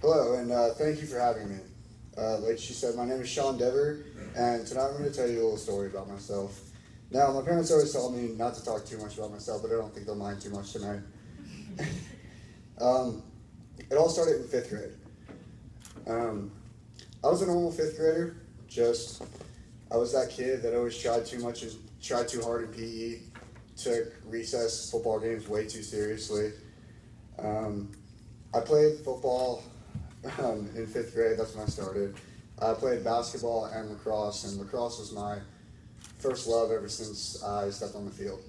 Hello, and thank you for having me. Like she said, my name is Sean Dever, and tonight I'm going to tell you a little story about myself. Now, my parents always told me not to talk too much about myself, but I don't think they'll mind too much tonight. um, it all started in fifth grade. I was a normal fifth grader. I was that kid that always tried too much and tried too hard in PE, took recess football games way too seriously. I played football in fifth grade. That's when I started. I played basketball and lacrosse was my first love ever since I stepped on the field.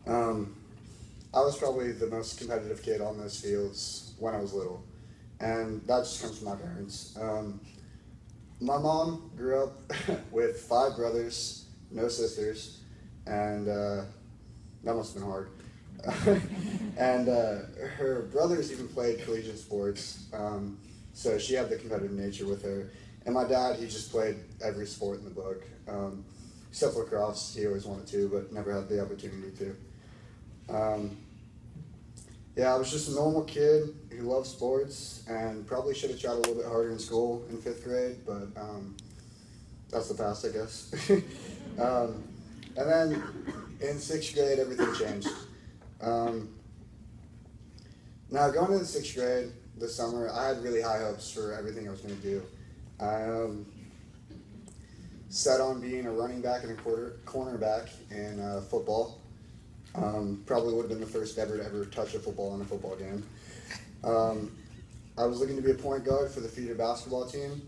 I was probably the most competitive kid on those fields when I was little, and that just comes from my parents. My mom grew up with 5 brothers, no sisters, and that must have been hard. And her brothers even played collegiate sports, so she had the competitive nature with her. And my dad, he just played every sport in the book, except lacrosse. He always wanted to, but never had the opportunity to. Yeah, I was just a normal kid who loved sports and probably should have tried a little bit harder in school in 5th grade, but that's the past, I guess. And then in 6th grade, everything changed. Now, going into the 6th grade this summer, I had really high hopes for everything I was going to do. I set on being a running back and a cornerback in football. Probably would have been the first ever to ever touch a football in a football game. I was looking to be a point guard for the feeder basketball team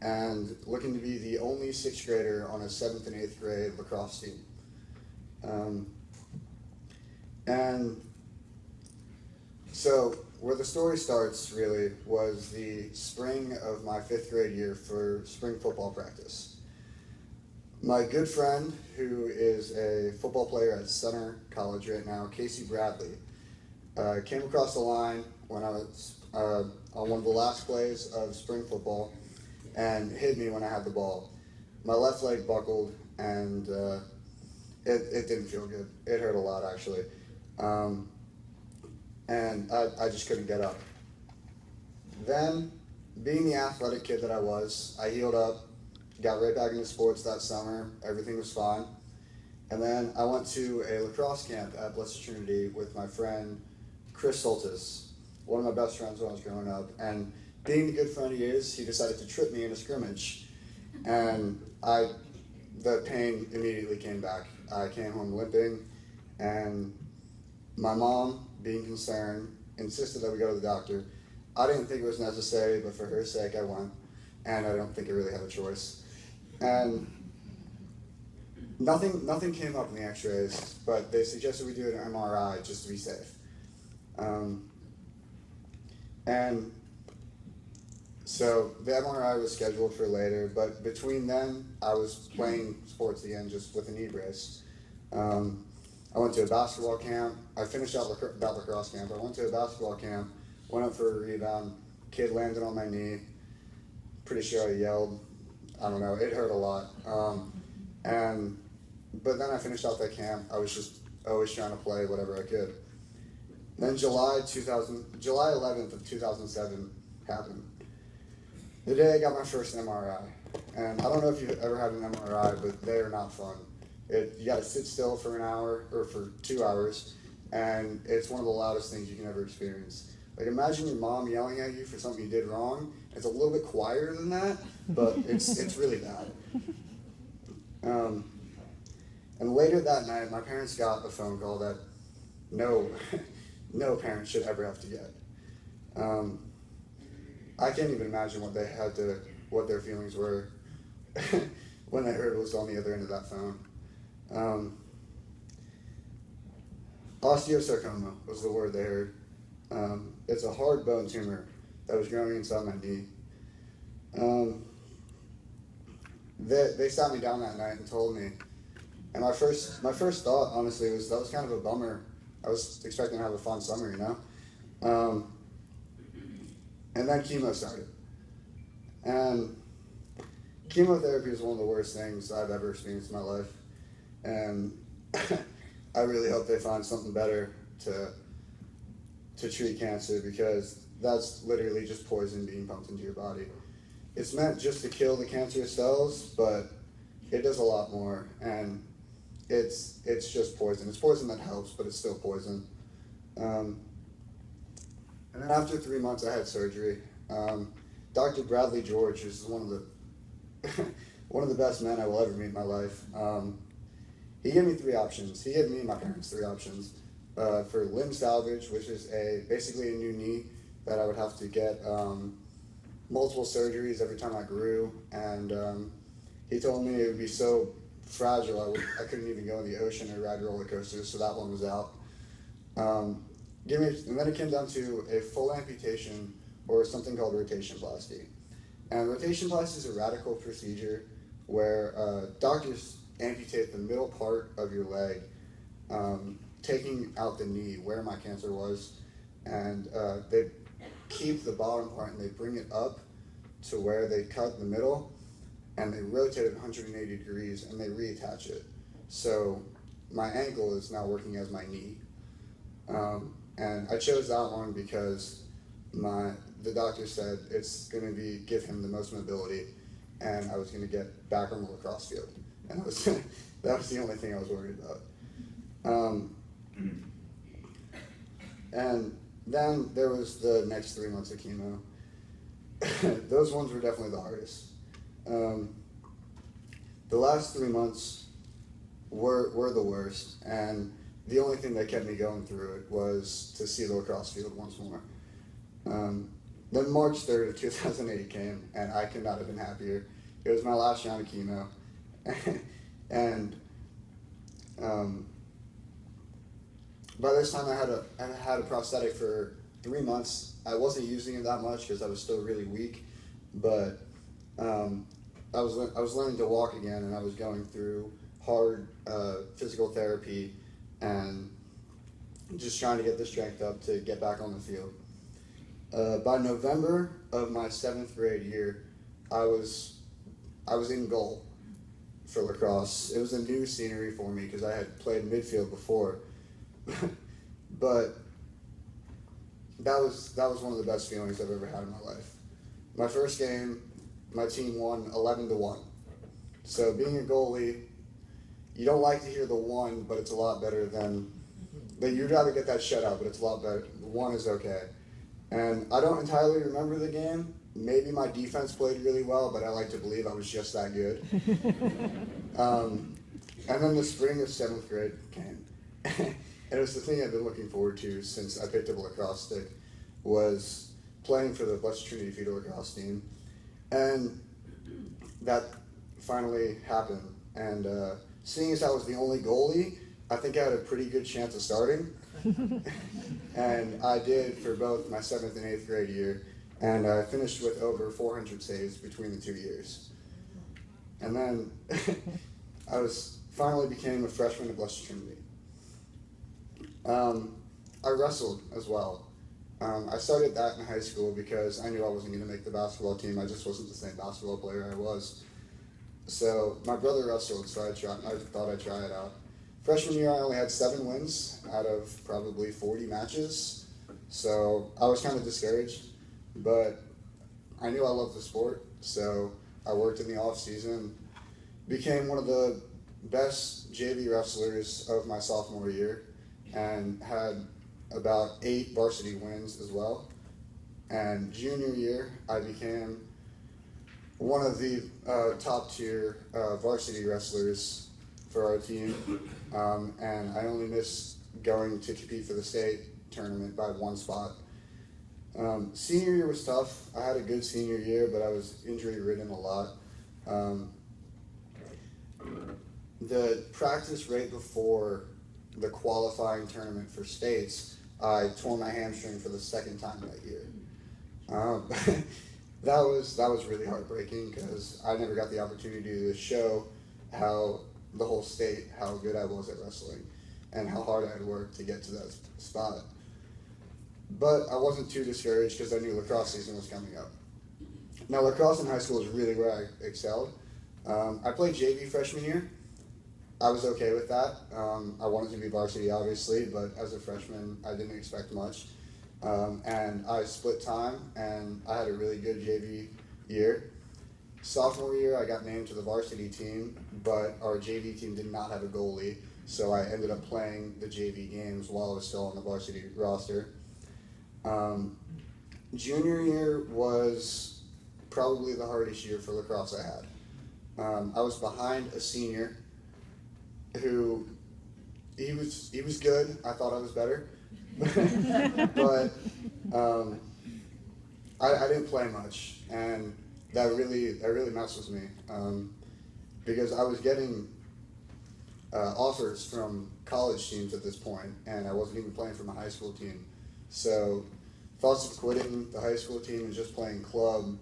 and looking to be the only 6th grader on a 7th and 8th grade lacrosse team. And so where the story starts really was the spring of my 5th grade year for spring football practice. My good friend, who is a football player at Center College right now, Casey Bradley, came across the line when I was on one of the last plays of spring football and hit me when I had the ball. My left leg buckled and it didn't feel good. It hurt a lot, actually. And I just couldn't get up. Then, being the athletic kid that I was, I healed up, got right back into sports that summer. Everything was fine. And then I went to a lacrosse camp at Blessed Trinity with my friend Chris Soltis, one of my best friends when I was growing up. And being the good friend he is, he decided to trip me in a scrimmage. And the pain immediately came back. I came home limping, and my mom, being concerned, insisted that we go to the doctor. I didn't think it was necessary, but for her sake, I went, and I don't think I really had a choice. And nothing came up in the x-rays, but they suggested we do an MRI just to be safe. And so the MRI was scheduled for later, but between then, I was playing sports again just with a knee brace. I went to a basketball camp. I finished out that lacrosse camp. I went to a basketball camp, went up for a rebound, kid landed on my knee. Pretty sure I yelled. I don't know, it hurt a lot. But then I finished out that camp. I was just always trying to play whatever I could. Then July 11th of 2007 happened. The day I got my first MRI. And I don't know if you've ever had an MRI, but they are not fun. You gotta sit still for an hour, or for 2 hours, and it's one of the loudest things you can ever experience. Like, imagine your mom yelling at you for something you did wrong. It's a little bit quieter than that, but it's really bad. And later that night, my parents got a phone call that no parent should ever have to get. I can't even imagine what their feelings were when they heard it was on the other end of that phone. Osteosarcoma was the word they heard. It's a hard bone tumor that was growing inside my knee. They sat me down that night and told me, and my first thought, honestly, was that was kind of a bummer. I was expecting to have a fun summer, you know? And then chemo started. And chemotherapy is one of the worst things I've ever experienced in my life. And I really hope they find something better to treat cancer, because that's literally just poison being pumped into your body. It's meant just to kill the cancerous cells, but it does a lot more, and it's just poison. It's poison that helps, but it's still poison. And then after 3 months, I had surgery. Dr. Bradley George is one of the one of the best men I will ever meet in my life. He gave me 3 options. He gave me and my parents 3 options for limb salvage, which is basically a new knee that I would have to get multiple surgeries every time I grew, and he told me it would be so fragile I couldn't even go in the ocean or ride roller coasters, so that one was out. And then it came down to a full amputation or something called rotationplasty. And rotationplasty is a radical procedure where doctors amputate the middle part of your leg, taking out the knee where my cancer was, and they keep the bottom part and they bring it up to where they cut the middle, and they rotate it 180 degrees and they reattach it. So my ankle is now working as my knee. And I chose that one because the doctor said it's going to give him the most mobility, and I was going to get back on the lacrosse field. And that was the only thing I was worried about. And then there was the next 3 months of chemo. Those ones were definitely the hardest. The last 3 months were the worst, and the only thing that kept me going through it was to see the lacrosse field once more. Then March 3rd of 2008 came, and I could not have been happier. It was my last round of chemo, and by this time I had a prosthetic for 3 months. I wasn't using it that much because I was still really weak, but I was learning to walk again, and I was going through hard physical therapy and just trying to get the strength up to get back on the field. By November of my 7th grade year, I was in goal for lacrosse. It was a new scenery for me because I had played midfield before, but that was one of the best feelings I've ever had in my life. My first game, my team won 11-1. So being a goalie, you don't like to hear the 1, but it's a lot better than you'd rather get that shutout, but it's a lot better. 1 is okay. And I don't entirely remember the game. Maybe my defense played really well, but I like to believe I was just that good. And then the spring of 7th grade came. And it was the thing I've been looking forward to since I picked up a lacrosse stick, was playing for the Blessed Trinity feeder lacrosse team. And that finally happened. And seeing as I was the only goalie, I think I had a pretty good chance of starting. And I did for both my 7th and 8th grade year, and I finished with over 400 saves between the 2 years. And then I finally became a freshman at Blessed Trinity. I wrestled as well. I started that in high school because I knew I wasn't going to make the basketball team. I just wasn't the same basketball player I was. So my brother wrestled, so I thought I'd try it out. Freshman year, I only had 7 wins out of probably 40 matches, so I was kind of discouraged, but I knew I loved the sport, so I worked in the off season, became one of the best JV wrestlers of my sophomore year, and had about 8 varsity wins as well. And junior year, I became one of the top tier varsity wrestlers for our team, and I only missed going to compete for the state tournament by 1 spot. Senior year was tough. I had a good senior year, but I was injury ridden a lot. The practice right before the qualifying tournament for states, I tore my hamstring for the 2nd time that year. That was really heartbreaking because I never got the opportunity to show the whole state how good I was at wrestling and how hard I had worked to get to that spot. But I wasn't too discouraged because I knew lacrosse season was coming up. Now, lacrosse in high school is really where I excelled. I played JV freshman year. I was okay with that. I wanted to be varsity, obviously, but as a freshman, I didn't expect much. And I split time, and I had a really good JV year. Sophomore year, I got named to the varsity team, but our JV team did not have a goalie, so I ended up playing the JV games while I was still on the varsity roster. Junior year was probably the hardest year for lacrosse I had. I was behind a senior who he was good. I thought I was better, but I didn't play much, and that really messed with me because I was getting offers from college teams at this point, and I wasn't even playing for my high school team. So thoughts of quitting the high school team and just playing club,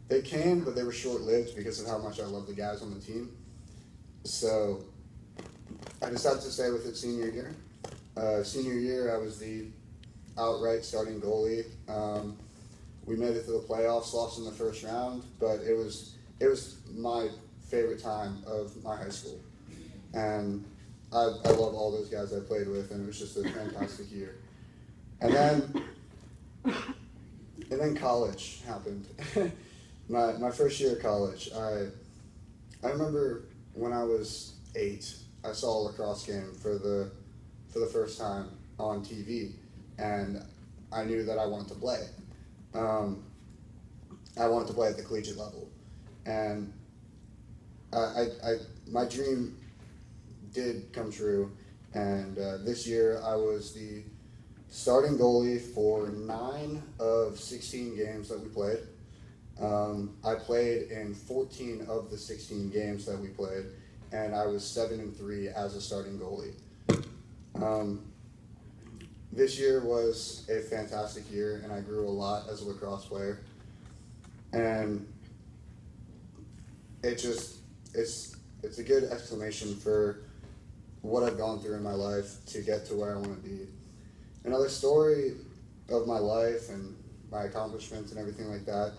they came, but they were short-lived because of how much I love the guys on the team. So I decided to stay with it senior year. Senior year, I was the outright starting goalie. We made it to the playoffs, lost in the first round, but it was my favorite time of my high school. And I love all those guys I played with, and it was just a fantastic year. And then college happened. my first year of college, I remember when I was 8, I saw a lacrosse game for the first time on TV, and I knew that I wanted to play. I wanted to play at the collegiate level, and my dream did come true. And this year I was the starting goalie for 9 of 16 games that we played. I played in 14 of the 16 games that we played, and I was 7-3 as a starting goalie. This year was a fantastic year, and I grew a lot as a lacrosse player. And it's a good explanation for what I've gone through in my life to get to where I want to be. Another story of my life and my accomplishments and everything like that,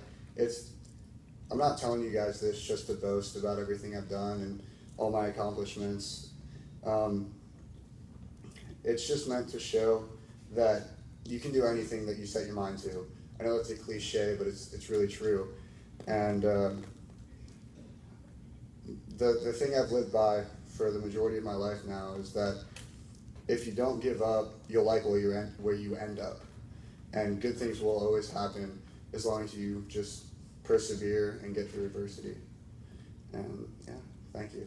I'm not telling you guys this just to boast about everything I've done and all my accomplishments. It's just meant to show that you can do anything that you set your mind to. I know it's a cliche, but it's really true. And the thing I've lived by for the majority of my life now is that if you don't give up, you'll like where you end up. And good things will always happen as long as you just persevere and get through adversity. And yeah, thank you.